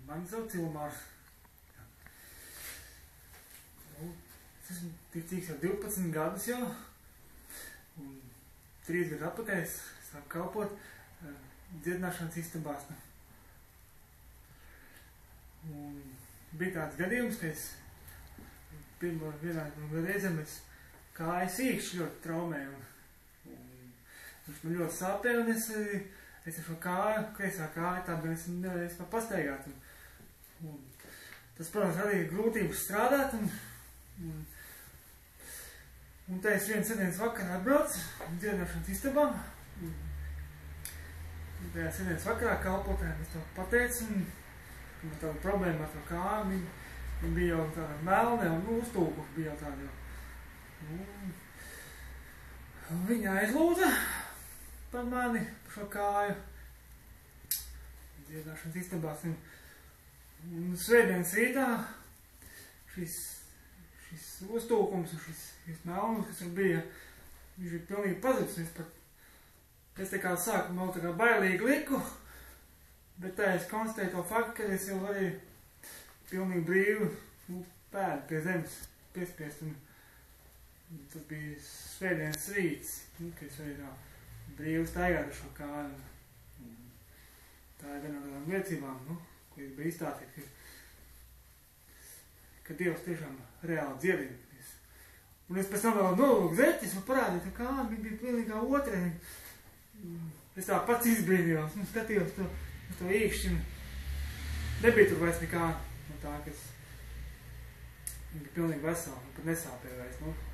Mani sauc Ilmārs. Es esmu ticīgs jau 12 gadus jau. Un 3 gadu atpakaļ es sāku kalpot dziedināšanas istabās. Un bija tāds gadījums, ka es vienā no reizēm kājas īkšķi ļoti traumēju. Viņš man ļoti sāpēja, un es ar šo kāju, kreisā kāju, tā bija es nevarēju pastaigāt. Un tas, protams, radīja grūtības strādāt, un tā es viens sedienas vakarā atbraucu dziedināšanas istabā. Un tajā sedienas vakarā kalpotājiem es to pateicu, un man tāda problēma ar to kāju, viņa bija jau tāda melne, un uztūku bija jau tāda jau. Un viņa aizlūdza par mani, par šo kāju dziedināšanas istabās. Un svētdienas rītā šis uztūkums un šis melnums, kas tur bija, viņš bija pilnīgi pazudis. Es tā kā sākumā tā kā bailīgi liku, bet tā es konstatēju to faktu, ka es jau varēju pilnīgi brīvi pēdu pie zemes piespiest. Un tas bija svētdienas rīts, kad es varēju tā brīvi staigāt ar šo kāju. Tā ir viena no tādām liecībām, ko es biju izstāstīt, ka Dievs tiešām reāli dziedina. Un es pēc tam vēl nolūku zeķis un parādīju, tā kā viņa bija pilnīgā otrē. Es tā pats izbrīnījos un skatījos uz to īkšķi. Nebija tur vairs nekā no tā, ka viņa bija pilnīgi vesela un pat nesāpēja vairs.